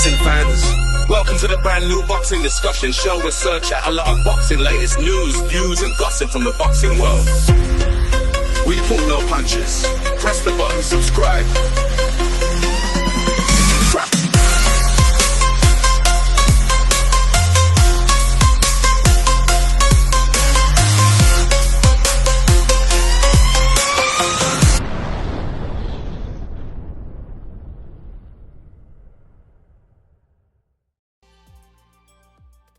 boxing fans. Welcome to the brand new boxing discussion show. We search out a lot of boxing, latest news, views and gossip from the boxing world. We pull no punches. Press the button, subscribe.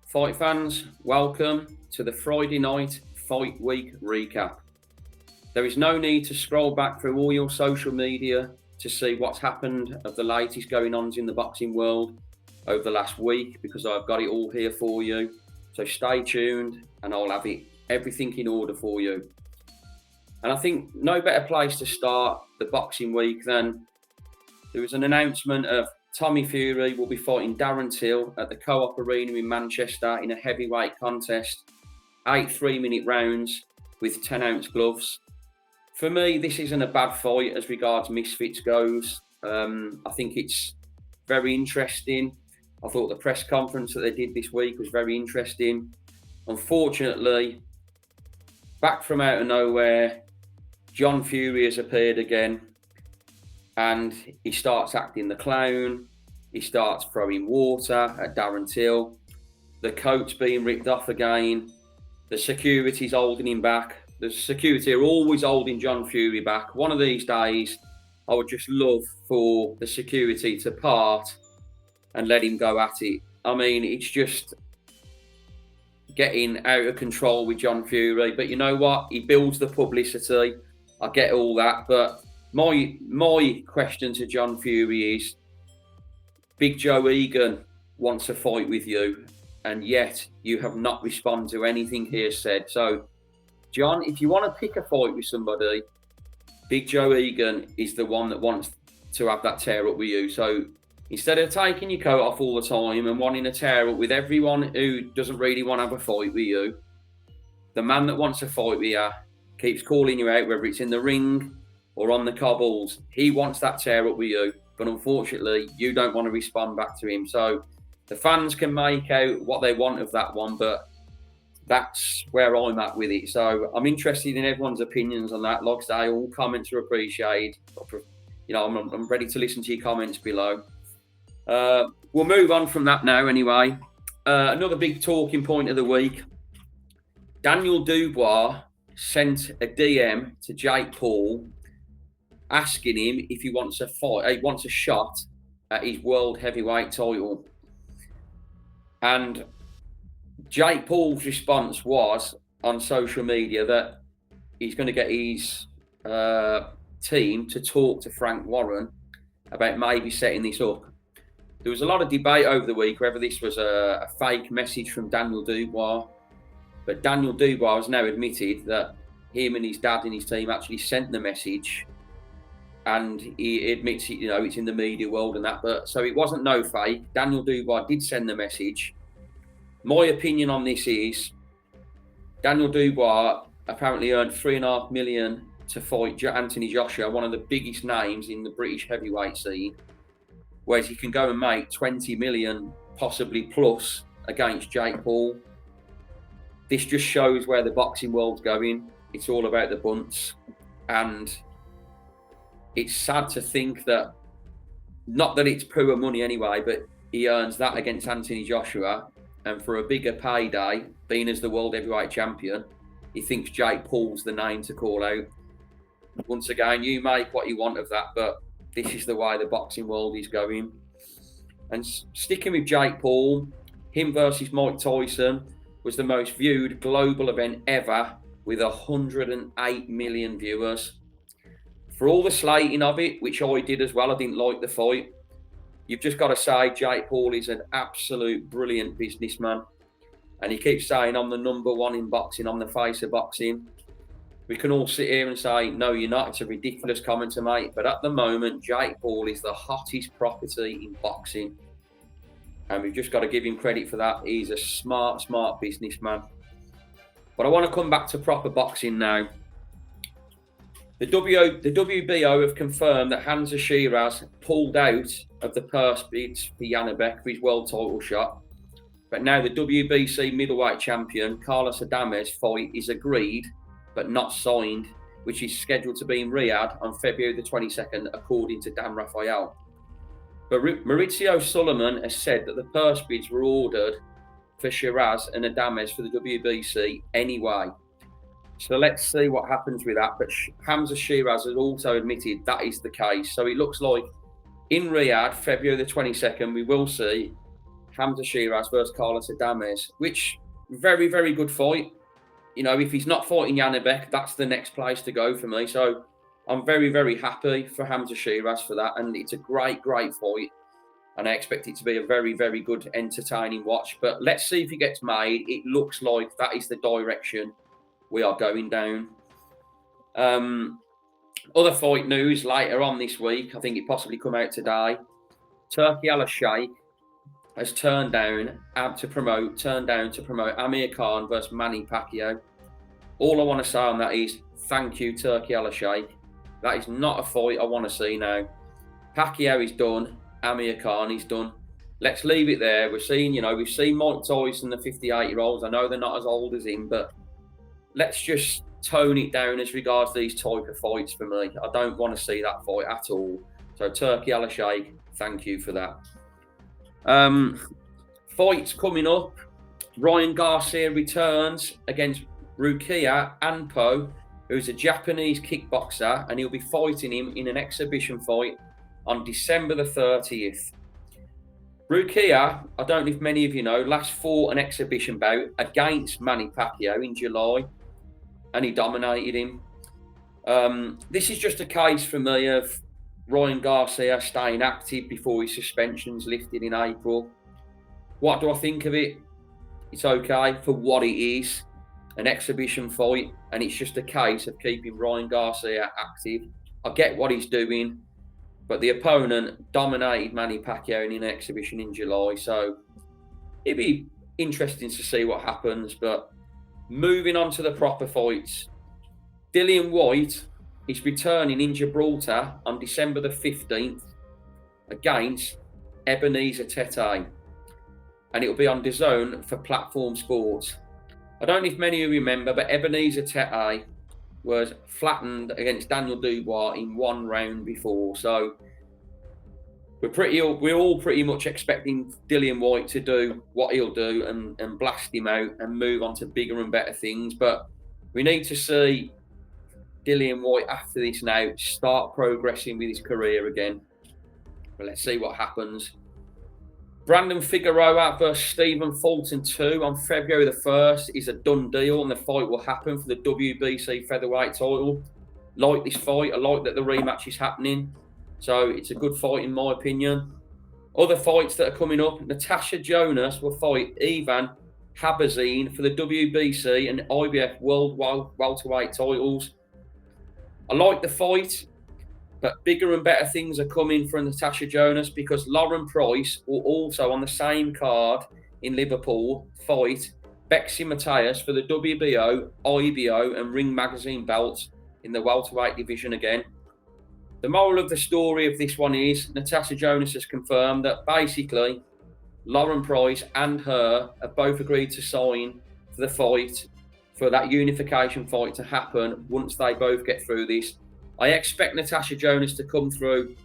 Fight fans, welcome to the Friday night fight week recap. There is no need to scroll back through all your social media to see what's happened of the latest going ons in the boxing world over the last week, because I've got it all here for you. So stay tuned and I'll have everything in order for you. And I think no better place to start the boxing week than there was an announcement of Tommy Fury will be fighting Darren Till at the Co-op Arena in Manchester in a heavyweight contest, 8 3-minute rounds with 10-ounce gloves. For me, this isn't a bad fight as regards Misfits goes. I think it's very interesting. I thought the press conference that they did this week was very interesting. Unfortunately, back from out of nowhere, John Fury has appeared again. And he starts acting the clown. He starts throwing water at Darren Till. The coat's being ripped off again. The security's holding him back. The security are always holding John Fury back. One of these days, I would just love for the security to part and let him go at it. I mean, it's just getting out of control with John Fury. But you know what? He builds the publicity. I get all that, but my question to John Fury is, Big Joe Egan wants a fight with you, and yet you have not responded to anything he has said. So, John, if you want to pick a fight with somebody, Big Joe Egan is the one that wants to have that tear up with you. So, instead of taking your coat off all the time and wanting to tear up with everyone who doesn't really want to have a fight with you, the man that wants a fight with you keeps calling you out, whether it's in the ring or on the cobbles. He wants that tear up with you, but unfortunately you don't want to respond back to him. So the fans can make out what they want of that one, but that's where I'm at with it. So I'm interested in everyone's opinions on that. Like I say, all comments are appreciated. You know, I'm ready to listen to your comments below. We'll move on from that now anyway. Another big talking point of the week. Daniel Dubois sent a DM to Jake Paul asking him if he wants a fight, he wants a shot at his world heavyweight title. And Jake Paul's response was on social media that he's going to get his team to talk to Frank Warren about maybe setting this up. There was a lot of debate over the week whether this was a fake message from Daniel Dubois, but Daniel Dubois has now admitted that him and his dad and his team actually sent the message, and he admits it, you know, it's in the media world and that, but so it wasn't no fake. Daniel Dubois did send the message. My opinion on this is Daniel Dubois apparently earned $3.5 million to fight Anthony Joshua, one of the biggest names in the British heavyweight scene, whereas he can go and make 20 million possibly plus against Jake Paul. This just shows where the boxing world's going. It's all about the bunts, and it's sad to think that, not that it's poor money anyway, but he earns that against Anthony Joshua, and for a bigger payday, being as the world heavyweight champion, he thinks Jake Paul's the name to call out. Once again, you make what you want of that, but this is the way the boxing world is going. And sticking with Jake Paul, him versus Mike Tyson was the most viewed global event ever, with 108 million viewers. For all the slating of it, which I did as well, I didn't like the fight. You've just got to say Jake Paul is an absolute brilliant businessman. And he keeps saying, I'm the number one in boxing, I'm the face of boxing. We can all sit here and say, no, you're not. It's a ridiculous comment to make. But at the moment, Jake Paul is the hottest property in boxing. And we've just got to give him credit for that. He's a smart businessman. But I want to come back to proper boxing now. The WBO have confirmed that Hamza Shiraz pulled out of the purse bids for Janibek for his world title shot. But now the WBC middleweight champion, Carlos Adames' fight is agreed, but not signed, which is scheduled to be in Riyadh on February the 22nd, according to Dan Rafael. But Maurizio Sulaiman has said that the purse bids were ordered for Shiraz and Adames for the WBC anyway. So let's see what happens with that. But Hamza Shiraz has also admitted that is the case. So it looks like in Riyadh, February the 22nd, we will see Hamza Shiraz versus Carlos Adames, which very, very good fight. You know, if he's not fighting Janibek, that's the next place to go for me. So I'm very, very happy for Hamza Shiraz for that. And it's a great, great fight. And I expect it to be a very, very good, entertaining watch. But let's see if it gets made. It looks like that is the direction we are going down. Other fight news later on this week, I think it possibly come out today. Turki Al-Sheikh has turned down to promote Amir Khan versus Manny Pacquiao. All I want to say on that is thank you, Turki Al-Sheikh. That is not a fight I want to see now. Pacquiao is done. Amir Khan is done. Let's leave it there. We've seen Mike Tyson, the 58-year-olds. I know they're not as old as him, but let's just tone it down as regards these type of fights for me. I don't want to see that fight at all. So Turki Al-Sheikh, thank you for that. Fights coming up. Ryan Garcia returns against Rukia Anpo, who's a Japanese kickboxer, and he'll be fighting him in an exhibition fight on December the 30th. Rukia, I don't know if many of you know, last fought an exhibition bout against Manny Pacquiao in July, and he dominated him. This is just a case for me of Ryan Garcia staying active before his suspension's lifted in April. What do I think of it? It's okay for what it is, an exhibition fight, and it's just a case of keeping Ryan Garcia active. I get what he's doing, but the opponent dominated Manny Pacquiao in an exhibition in July, so it'd be interesting to see what happens. But moving on to the proper fights, Dillian Whyte is returning in Gibraltar on December the 15th against Ebenezer Tete, and it'll be on DAZN for Platform Sports. I don't know if many of you remember, but Ebenezer Tete was flattened against Daniel Dubois in one round before. So we're all pretty much expecting Dillian Whyte to do what he'll do and blast him out and move on to bigger and better things. But we need to see Dillian Whyte after this now start progressing with his career again. But let's see what happens. Brandon Figueroa versus Stephen Fulton 2 on February the 1st is a done deal, and the fight will happen for the WBC featherweight title. Like this fight, I like that the rematch is happening, so it's a good fight in my opinion. Other fights that are coming up: Natasha Jonas will fight Ivan Habazin for the WBC and IBF World welterweight titles. I like the fight, but bigger and better things are coming from Natasha Jonas, because Lauren Price will also, on the same card in Liverpool, fight Bexy Mateus for the WBO, IBO and Ring Magazine belts in the welterweight division again. The moral of the story of this one is Natasha Jonas has confirmed that basically Lauren Price and her have both agreed to sign for the fight, for that unification fight to happen once they both get through this. I expect Natasha Jonas to come through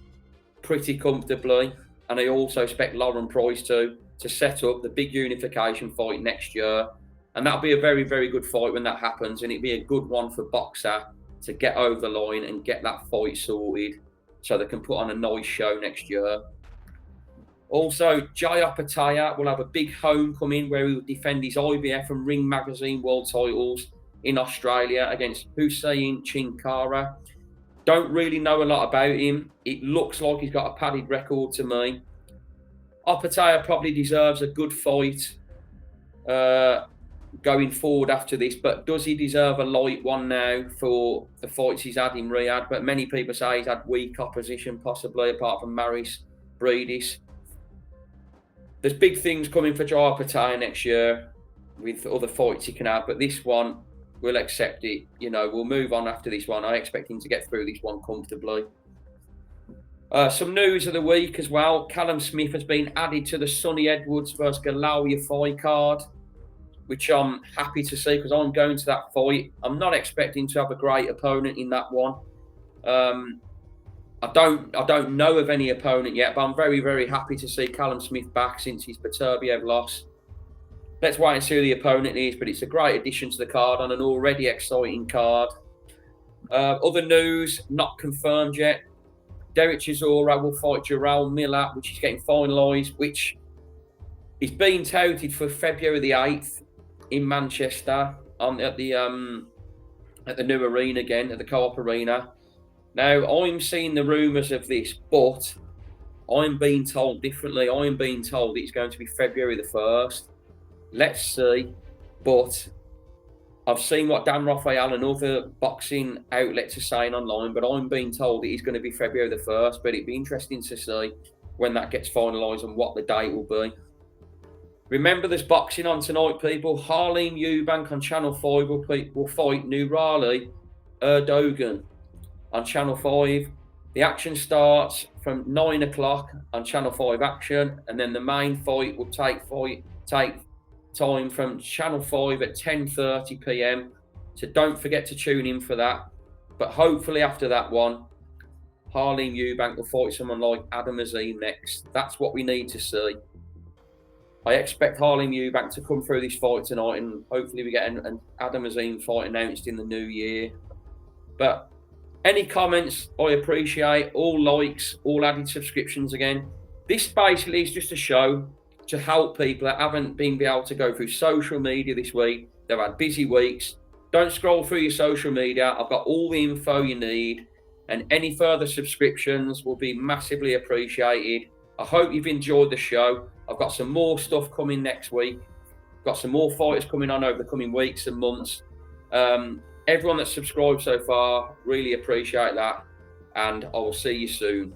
pretty comfortably, and I also expect Lauren Price to set up the big unification fight next year, and that'll be a very, very good fight when that happens, and it'll be a good one for Boxer to get over the line and get that fight sorted so they can put on a nice show next year. Also, Jai Opetaia will have a big homecoming where he will defend his IBF and Ring Magazine world titles in Australia against Hussein Chinkara. Don't really know a lot about him. It looks like he's got a padded record to me. Opetaia probably deserves a good fight going forward after this, but does he deserve a light one now for the fights he's had in Riyadh? But many people say he's had weak opposition, possibly, apart from Maris Bridis. There's big things coming for Jai Opetaia next year with other fights he can have, but this one, we'll accept it. You know, we'll move on after this one. I expect him to get through this one comfortably. Some news of the week as well. Callum Smith has been added to the Sonny Edwards versus Galawia fight card, which I'm happy to see because I'm going to that fight. I'm not expecting to have a great opponent in that one. I don't know of any opponent yet, but I'm very, very happy to see Callum Smith back since his Beterbiev loss. Let's wait and see who the opponent is, but it's a great addition to the card on an already exciting card. Other news, not confirmed yet. Derek Chisora will fight Jarrell Miller, which is getting finalised, which is being touted for February the 8th in Manchester at the new arena again, at the Co-op Arena. Now, I'm seeing the rumours of this, but I'm being told differently. I'm being told it's going to be February the 1st. Let's see. But I've seen what Dan Raphael and other boxing outlets are saying online, but I'm being told it is going to be February the 1st. But it'd be interesting to see when that gets finalised and what the date will be. Remember, there's boxing on tonight, people. Harleen Eubank on Channel 5 will fight Nurali Erdogan on Channel 5. The action starts from 9 o'clock on Channel 5 Action, and then the main fight will take time from Channel 5 at 10:30 p.m. So don't forget to tune in for that. But hopefully after that one, Harleen Eubank will fight someone like Adam Azim next. That's what we need to see. I expect Harleen Eubank to come through this fight tonight, and hopefully we get an Adam Azim fight announced in the new year. But any comments, I appreciate. All likes, all added subscriptions again. This basically is just a show to help people that haven't been able to go through social media this week. They've had busy weeks. Don't scroll through your social media. I've got all the info you need, and any further subscriptions will be massively appreciated. I hope you've enjoyed the show. I've got some more stuff coming next week. Got some more fighters coming on over the coming weeks and months. Everyone that's subscribed so far, really appreciate that. And I will see you soon.